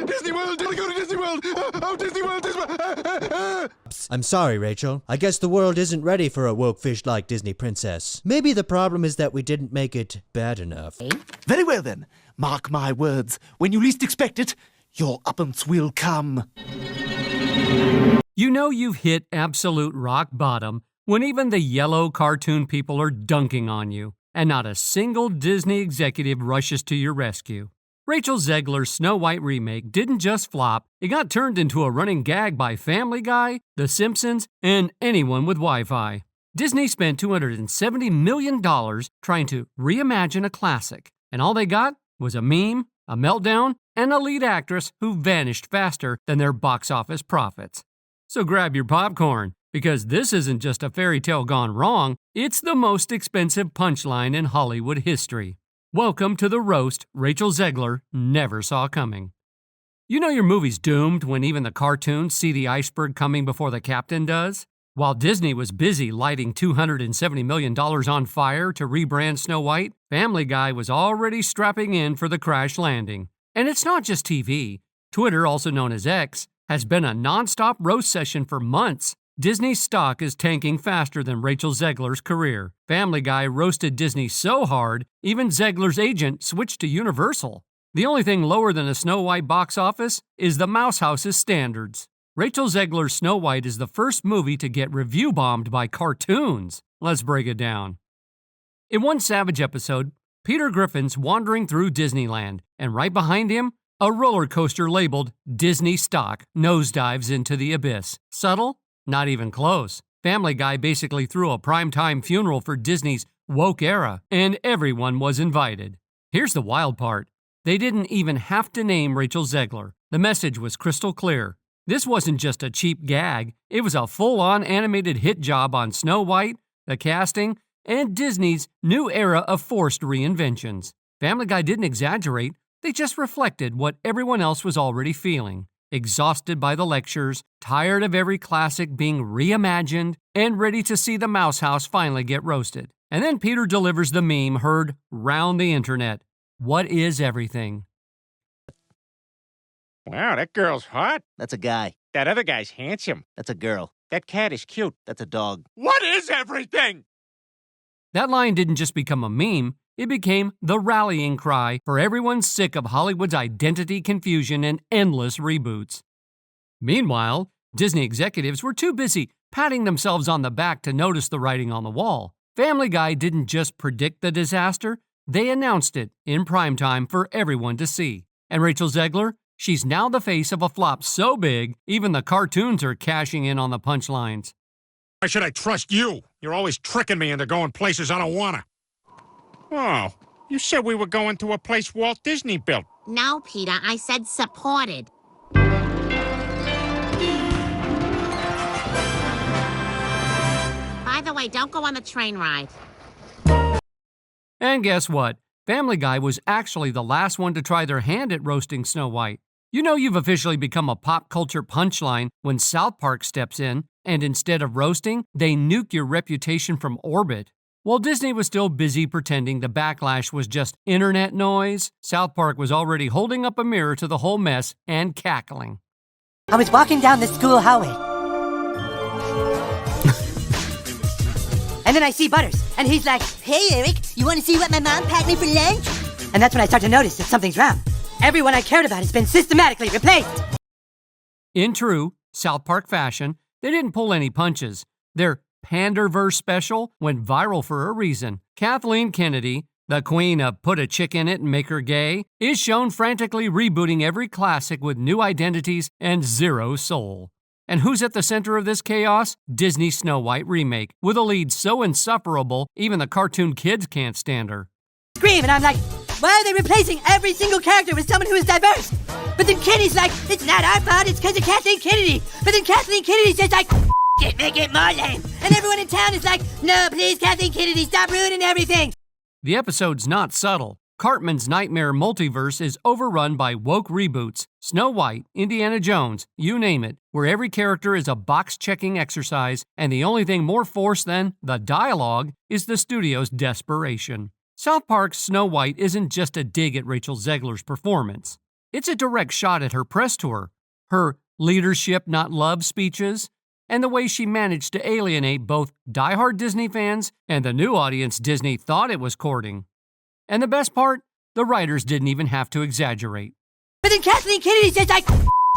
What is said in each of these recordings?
Disney World! Gotta go to Disney World! Oh, Disney World! Disney World! I'm sorry, Rachel. I guess the world isn't ready for a woke fish-like Disney princess. Maybe the problem is that we didn't make it bad enough. Very well then. Mark my words. When you least expect it, your uppance will come. You know you've hit absolute rock bottom when even the yellow cartoon people are dunking on you, and not a single Disney executive rushes to your rescue. Rachel Zegler's Snow White remake didn't just flop, it got turned into a running gag by Family Guy, The Simpsons, and anyone with Wi-Fi. Disney spent $270 million trying to reimagine a classic, and all they got was a meme, a meltdown, and a lead actress who vanished faster than their box office profits. So grab your popcorn, because this isn't just a fairy tale gone wrong, it's the most expensive punchline in Hollywood history. Welcome to the roast Rachel Zegler never saw coming. You know your movie's doomed when even the cartoons see the iceberg coming before the captain does? While Disney was busy lighting $270 million on fire to rebrand Snow White, Family Guy was already strapping in for the crash landing. And it's not just TV. Twitter, also known as X, has been a non-stop roast session for months. Disney's stock is tanking faster than Rachel Zegler's career. Family Guy roasted Disney so hard, even Zegler's agent switched to Universal. The only thing lower than a Snow White box office is the Mouse House's standards. Rachel Zegler's Snow White is the first movie to get review bombed by cartoons. Let's break it down. In one Savage episode, Peter Griffin's wandering through Disneyland, and right behind him, a roller coaster labeled Disney Stock nosedives into the abyss. Subtle? Not even close. Family Guy basically threw a primetime funeral for Disney's woke era, and everyone was invited. Here's the wild part. They didn't even have to name Rachel Zegler. The message was crystal clear. This wasn't just a cheap gag. It was a full-on animated hit job on Snow White, the casting, and Disney's new era of forced reinventions. Family Guy didn't exaggerate. They just reflected what everyone else was already feeling. Exhausted by the lectures, tired of every classic being reimagined, and ready to see the Mouse House finally get roasted. And then Peter delivers the meme heard round the internet. What is everything? Wow, that girl's hot. That's a guy. That other guy's handsome. That's a girl. That cat is cute. That's a dog. What is everything? That line didn't just become a meme, it became the rallying cry for everyone sick of Hollywood's identity confusion and endless reboots. Meanwhile, Disney executives were too busy patting themselves on the back to notice the writing on the wall. Family Guy didn't just predict the disaster, they announced it in primetime for everyone to see. And Rachel Zegler? She's now the face of a flop so big, even the cartoons are cashing in on the punchlines. Why should I trust you? You're always tricking me into going places I don't wanna. Oh, you said we were going to a place Walt Disney built. No, Peter, I said supported. By the way, don't go on the train ride. And guess what? Family Guy was actually the last one to try their hand at roasting Snow White. You know you've officially become a pop culture punchline when South Park steps in, and instead of roasting, they nuke your reputation from orbit. While Disney was still busy pretending the backlash was just internet noise, South Park was already holding up a mirror to the whole mess and cackling. I was walking down the school hallway. And then I see Butters, and he's like, "Hey, Eric, you want to see what my mom packed me for lunch?" And that's when I start to notice that something's wrong. Everyone I cared about has been systematically replaced. In true South Park fashion, they didn't pull any punches. Their Panderverse special went viral for a reason. Kathleen Kennedy, the queen of put a chick in it and make her gay, is shown frantically rebooting every classic with new identities and zero soul. And who's at the center of this chaos? Disney's Snow White remake, with a lead so insufferable even the cartoon kids can't stand her. Scream, and I'm like, why are they replacing every single character with someone who is diverse? But then Kenny's like, it's not our fault, it's because of Kathleen Kennedy. But then Kathleen Kennedy's just like, it, make it more lame. And everyone in town is like, no, please, Kathleen Kennedy, stop ruining everything. The episode's not subtle. Cartman's nightmare multiverse is overrun by woke reboots. Snow White, Indiana Jones, you name it, where every character is a box-checking exercise, and the only thing more forced than the dialogue is the studio's desperation. South Park's Snow White isn't just a dig at Rachel Zegler's performance. It's a direct shot at her press tour, her leadership not love speeches, and the way she managed to alienate both diehard Disney fans and the new audience Disney thought it was courting. And the best part, the writers didn't even have to exaggerate. But then Kathleen Kennedy says like,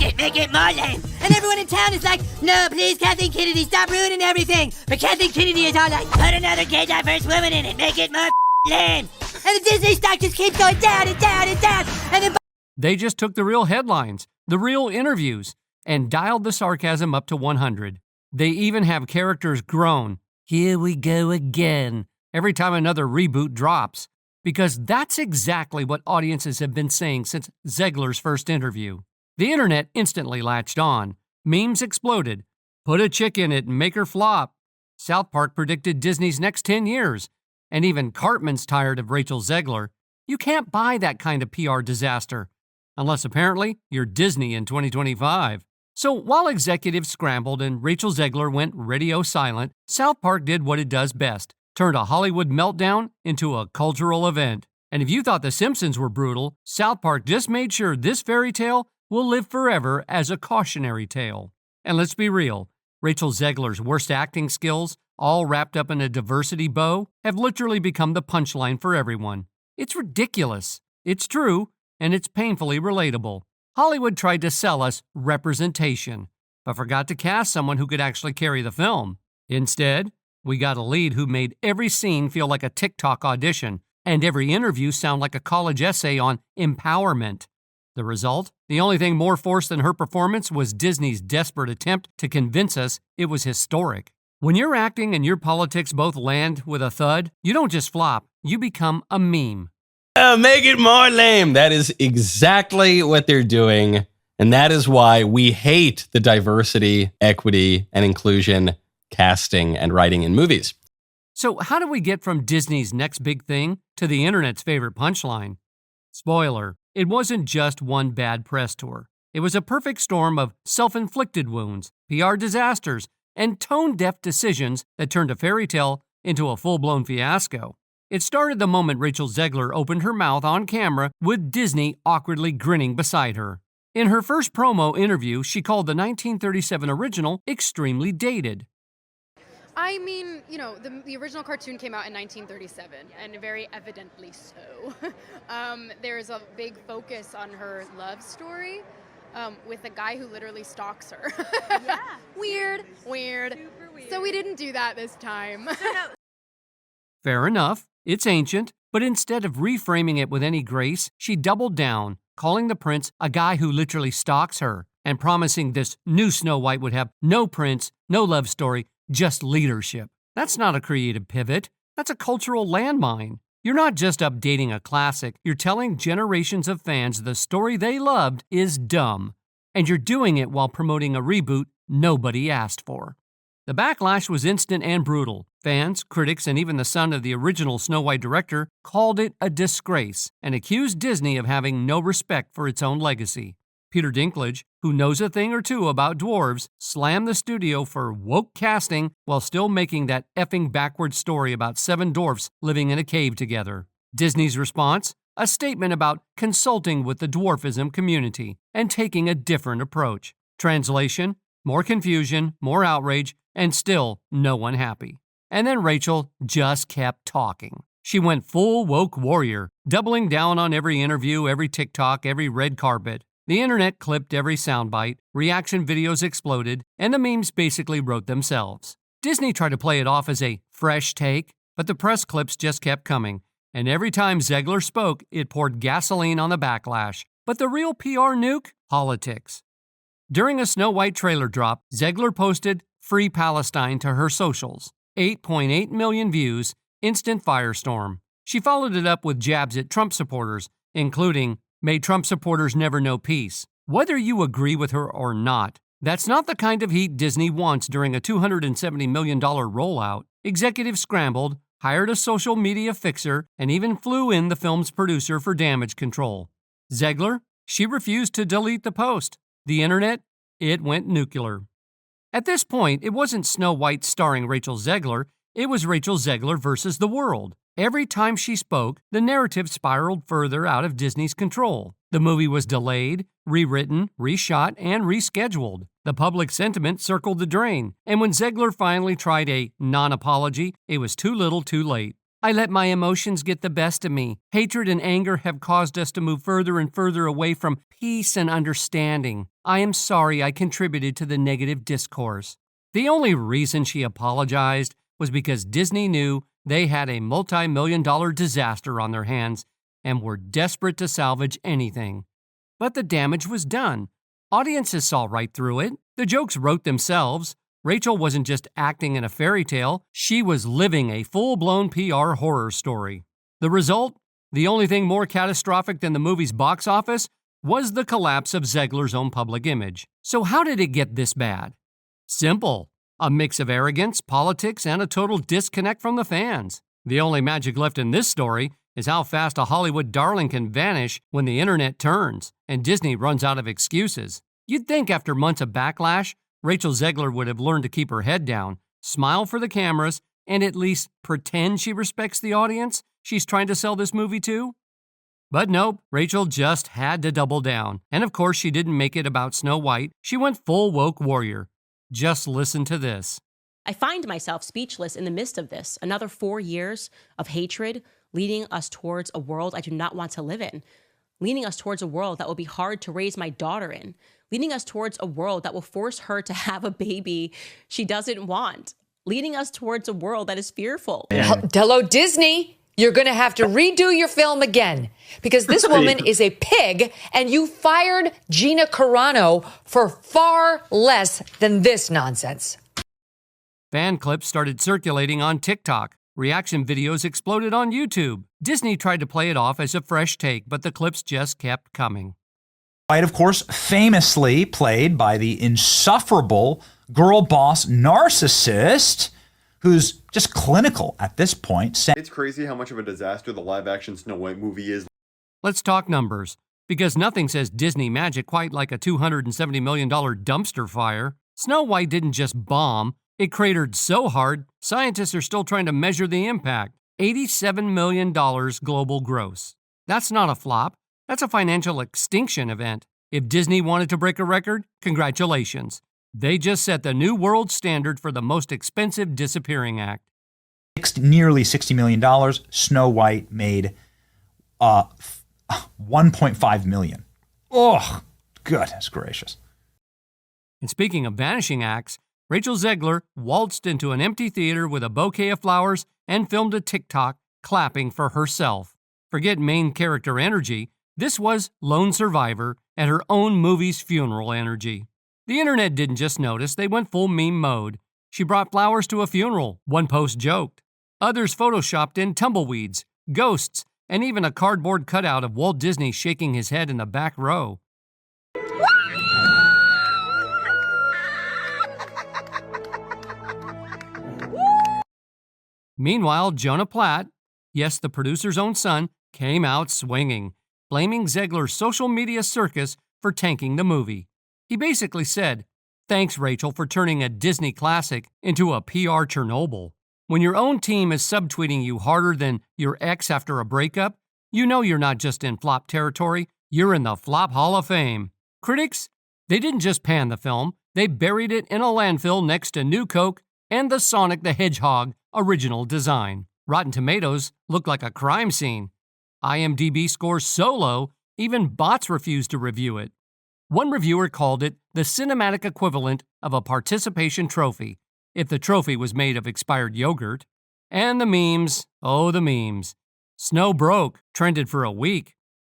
it, make it more lame. And everyone in town is like, no, please, Kathleen Kennedy, stop ruining everything. But Kathleen Kennedy is all like, put another gay diverse woman in it, make it more lame. And the Disney stock just keeps going down and down and down. And then They just took the real headlines, the real interviews, and dialed the sarcasm up to 100. They even have characters groan, here we go again, every time another reboot drops. Because that's exactly what audiences have been saying since Zegler's first interview. The internet instantly latched on. Memes exploded. Put a chick in it and make her flop. South Park predicted Disney's next 10 years. And even Cartman's tired of Rachel Zegler. You can't buy that kind of PR disaster. Unless apparently you're Disney in 2025. So while executives scrambled and Rachel Zegler went radio silent, South Park did what it does best. Turned a Hollywood meltdown into a cultural event. And if you thought The Simpsons were brutal, South Park just made sure this fairy tale will live forever as a cautionary tale. And let's be real, Rachel Zegler's worst acting skills, all wrapped up in a diversity bow, have literally become the punchline for everyone. It's ridiculous. It's true, and it's painfully relatable. Hollywood tried to sell us representation, but forgot to cast someone who could actually carry the film. Instead, we got a lead who made every scene feel like a TikTok audition and every interview sound like a college essay on empowerment. The result? The only thing more forced than her performance was Disney's desperate attempt to convince us it was historic. When your acting and your politics both land with a thud, you don't just flop, you become a meme. Make it more lame. That is exactly what they're doing. And that is why we hate the diversity, equity, and inclusion casting and writing in movies. So how do we get from Disney's next big thing to the internet's favorite punchline? Spoiler, it wasn't just one bad press tour. It was a perfect storm of self-inflicted wounds, PR disasters, and tone-deaf decisions that turned a fairy tale into a full-blown fiasco. It started the moment Rachel Zegler opened her mouth on camera with Disney awkwardly grinning beside her. In her first promo interview, she called the 1937 original extremely dated. I mean, you know, the original cartoon came out in 1937, and very evidently so. There's a big focus on her love story with a guy who literally stalks her. Yeah. Weird. Super weird. So we didn't do that this time. Fair enough, it's ancient, but instead of reframing it with any grace, she doubled down, calling the prince a guy who literally stalks her, and promising this new Snow White would have no prince, no love story, just leadership. That's not a creative pivot. That's a cultural landmine. You're not just updating a classic. You're telling generations of fans the story they loved is dumb. And you're doing it while promoting a reboot nobody asked for. The backlash was instant and brutal. Fans, critics, and even the son of the original Snow White director called it a disgrace and accused Disney of having no respect for its own legacy. Peter Dinklage, who knows a thing or two about dwarves, slammed the studio for woke casting while still making that effing backward story about 7 dwarfs living in a cave together. Disney's response? A statement about consulting with the dwarfism community and taking a different approach. Translation? More confusion, more outrage, and still no one happy. And then Rachel just kept talking. She went full woke warrior, doubling down on every interview, every TikTok, every red carpet. The internet clipped every soundbite, reaction videos exploded, and the memes basically wrote themselves. Disney tried to play it off as a fresh take, but the press clips just kept coming, and every time Zegler spoke, it poured gasoline on the backlash. But the real PR nuke? Politics. During a Snow White trailer drop, Zegler posted "Free Palestine" to her socials. 8.8 million views, instant firestorm. She followed it up with jabs at Trump supporters, including, "May Trump supporters never know peace." Whether you agree with her or not, that's not the kind of heat Disney wants during a $270 million rollout. Executives scrambled, hired a social media fixer, and even flew in the film's producer for damage control. Zegler? She refused to delete the post. The internet? It went nuclear. At this point, it wasn't Snow White starring Rachel Zegler, it was Rachel Zegler versus the world. Every time she spoke, the narrative spiraled further out of Disney's control. The movie was delayed, rewritten, reshot, and rescheduled. The public sentiment circled the drain, and when Zegler finally tried a non-apology, it was too little too late. I let my emotions get the best of me. Hatred and anger have caused us to move further and further away from peace and understanding. I am sorry I contributed to the negative discourse. The only reason she apologized was because Disney knew they had a multi-million-dollar disaster on their hands and were desperate to salvage anything. But the damage was done. Audiences saw right through it. The jokes wrote themselves. Rachel wasn't just acting in a fairy tale, she was living a full-blown PR horror story. The result? The only thing more catastrophic than the movie's box office was the collapse of Zegler's own public image. So how did it get this bad? Simple. A mix of arrogance, politics, and a total disconnect from the fans. The only magic left in this story is how fast a Hollywood darling can vanish when the internet turns and Disney runs out of excuses. You'd think after months of backlash, Rachel Zegler would have learned to keep her head down, smile for the cameras, and at least pretend she respects the audience she's trying to sell this movie to. But nope, Rachel just had to double down. And of course, she didn't make it about Snow White. She went full woke warrior. Just listen to this. I find myself speechless in the midst of this. Another 4 years of hatred leading us towards a world I do not want to live in. Leading us towards a world that will be hard to raise my daughter in. Leading us towards a world that will force her to have a baby she doesn't want. Leading us towards a world that is fearful. Hello, Disney. You're going to have to redo your film again because this woman is a pig and you fired Gina Carano for far less than this nonsense. Fan clips started circulating on TikTok. Reaction videos exploded on YouTube. Disney tried to play it off as a fresh take, but the clips just kept coming. White, of course, famously played by the insufferable girl boss narcissist who's just clinical at this point. It's crazy how much of a disaster the live-action Snow White movie is. Let's talk numbers, because nothing says Disney magic quite like a $270 million dumpster fire. Snow White didn't just bomb, it cratered so hard, scientists are still trying to measure the impact. $87 million global gross. That's not a flop, that's a financial extinction event. If Disney wanted to break a record, congratulations. They just set the new world standard for the most expensive disappearing act. Nearly $60 million. Snow White made $1.5 million. Oh, goodness gracious. And speaking of vanishing acts, Rachel Zegler waltzed into an empty theater with a bouquet of flowers and filmed a TikTok clapping for herself. Forget main character energy. This was lone survivor at her own movie's funeral energy. The internet didn't just notice, they went full meme mode. She brought flowers to a funeral, one post joked. Others photoshopped in tumbleweeds, ghosts, and even a cardboard cutout of Walt Disney shaking his head in the back row. Meanwhile, Jonah Platt, yes, the producer's own son, came out swinging, blaming Zegler's social media circus for tanking the movie. He basically said, "Thanks, Rachel, for turning a Disney classic into a PR Chernobyl. When your own team is subtweeting you harder than your ex after a breakup, you know you're not just in flop territory, you're in the Flop Hall of Fame." Critics, they didn't just pan the film, they buried it in a landfill next to New Coke and the Sonic the Hedgehog original design. Rotten Tomatoes looked like a crime scene. IMDb scores so low, even bots refused to review it. One reviewer called it the cinematic equivalent of a participation trophy, if the trophy was made of expired yogurt. And the memes, oh the memes. Snow Broke trended for a week.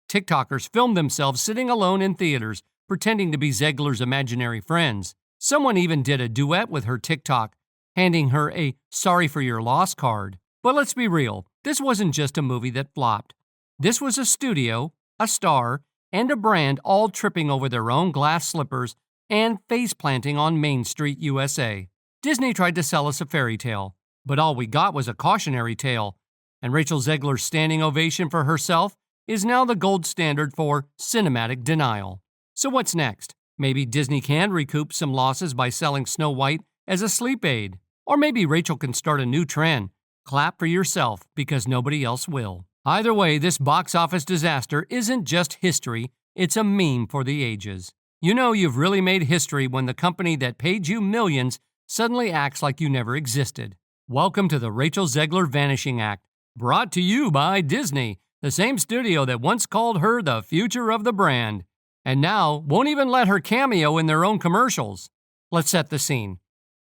TikTokers filmed themselves sitting alone in theaters, pretending to be Zegler's imaginary friends. Someone even did a duet with her TikTok, handing her a sorry for your loss card. But let's be real, this wasn't just a movie that flopped. This was a studio, a star, and a brand all tripping over their own glass slippers and face-planting on Main Street, USA. Disney tried to sell us a fairy tale, but all we got was a cautionary tale, and Rachel Zegler's standing ovation for herself is now the gold standard for cinematic denial. So what's next? Maybe Disney can recoup some losses by selling Snow White as a sleep aid. Or maybe Rachel can start a new trend, clap for yourself because nobody else will. Either way, this box office disaster isn't just history, it's a meme for the ages. You know you've really made history when the company that paid you millions suddenly acts like you never existed. Welcome to the Rachel Zegler Vanishing Act, brought to you by Disney, the same studio that once called her the future of the brand, and now won't even let her cameo in their own commercials. Let's set the scene.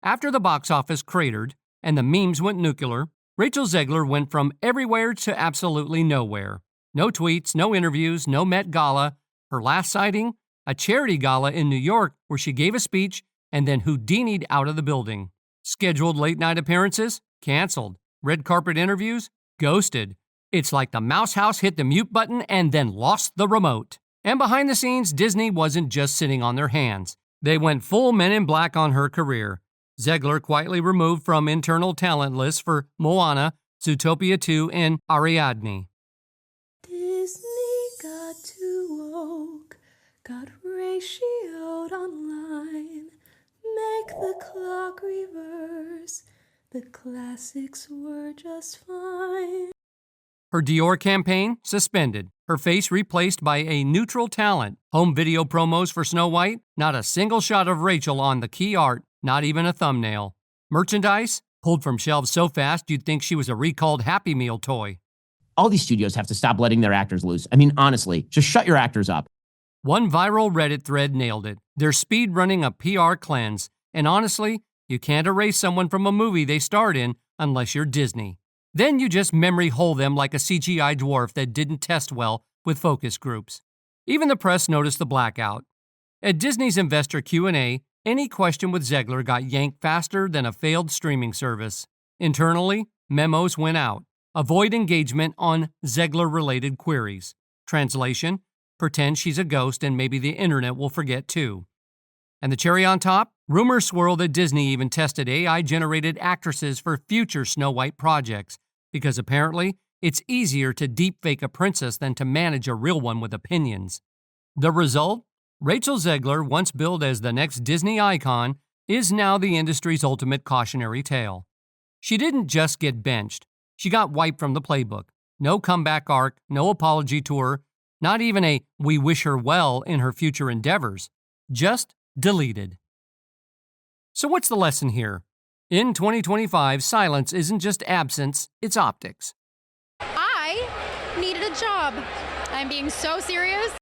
After the box office cratered and the memes went nuclear, Rachel Zegler went from everywhere to absolutely nowhere. No tweets, no interviews, no Met Gala. Her last sighting? A charity gala in New York where she gave a speech and then Houdini'd out of the building. Scheduled late-night appearances? Canceled. Red carpet interviews? Ghosted. It's like the mouse house hit the mute button and then lost the remote. And behind the scenes, Disney wasn't just sitting on their hands. They went full Men in Black on her career. Zegler quietly removed from internal talent lists for Moana, Zootopia 2, and Ariadne. Disney got too woke, got ratioed online. Make the clock reverse, the classics were just fine. Her Dior campaign suspended. Her face replaced by a neutral talent. Home video promos for Snow White, not a single shot of Rachel on the key art, not even a thumbnail. Merchandise pulled from shelves so fast you'd think she was a recalled Happy Meal toy. All these studios have to stop letting their actors loose. I mean, honestly, just shut your actors up. One viral Reddit thread nailed it. They're speed running a PR cleanse. And honestly, you can't erase someone from a movie they starred in unless you're Disney. Then you just memory hole them like a CGI dwarf that didn't test well with focus groups. Even the press noticed the blackout. At Disney's investor Q&A, any question with Zegler got yanked faster than a failed streaming service. Internally, memos went out. Avoid engagement on Zegler-related queries. Translation, pretend she's a ghost and maybe the internet will forget too. And the cherry on top? Rumors swirl that Disney even tested AI-generated actresses for future Snow White projects, because apparently it's easier to deepfake a princess than to manage a real one with opinions. The result? Rachel Zegler, once billed as the next Disney icon, is now the industry's ultimate cautionary tale. She didn't just get benched. She got wiped from the playbook. No comeback arc, no apology tour, not even a "we wish her well" in her future endeavors. Just deleted. So what's the lesson here? In 2025, silence isn't just absence, it's optics. I needed a job. I'm being so serious.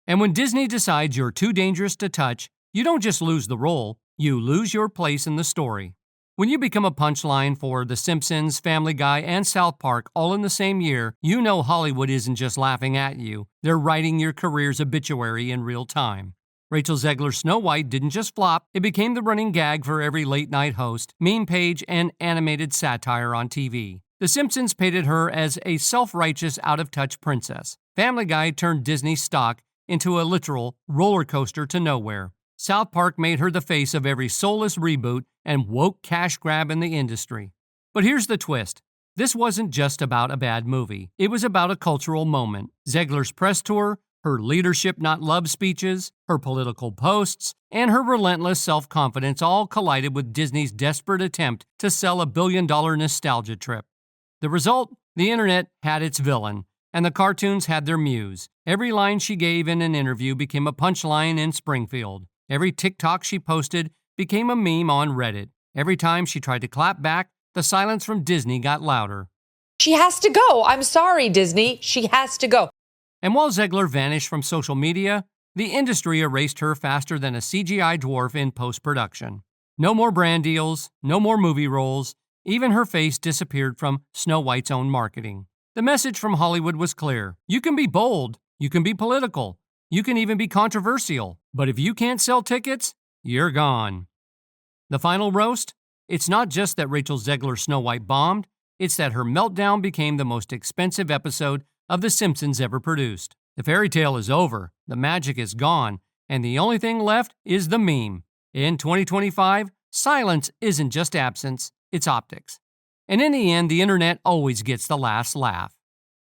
And when Disney decides you're too dangerous to touch, you don't just lose the role, you lose your place in the story. When you become a punchline for The Simpsons, Family Guy, and South Park all in the same year, you know Hollywood isn't just laughing at you, they're writing your career's obituary in real time. Rachel Zegler Snow White didn't just flop, it became the running gag for every late-night host, meme page, and animated satire on TV. The Simpsons painted her as a self-righteous, out-of-touch princess. Family Guy turned Disney stock into a literal roller coaster to nowhere. South Park made her the face of every soulless reboot and woke cash grab in the industry. But here's the twist. This wasn't just about a bad movie. It was about a cultural moment. Zegler's press tour, her leadership not love speeches, her political posts, and her relentless self-confidence all collided with Disney's desperate attempt to sell a billion-dollar nostalgia trip. The result? The internet had its villain, and the cartoons had their muse. Every line she gave in an interview became a punchline in Springfield. Every TikTok she posted became a meme on Reddit. Every time she tried to clap back, the silence from Disney got louder. She has to go. I'm sorry, Disney. She has to go. And while Zegler vanished from social media, the industry erased her faster than a CGI dwarf in post-production. No more brand deals, no more movie roles, even her face disappeared from Snow White's own marketing. The message from Hollywood was clear. You can be bold, you can be political, you can even be controversial, but if you can't sell tickets, you're gone. The final roast? It's not just that Rachel Zegler Snow White bombed, it's that her meltdown became the most expensive episode of The Simpsons ever produced. The fairy tale is over, the magic is gone, and the only thing left is the meme. In 2025, silence isn't just absence, it's optics. And in the end, the internet always gets the last laugh.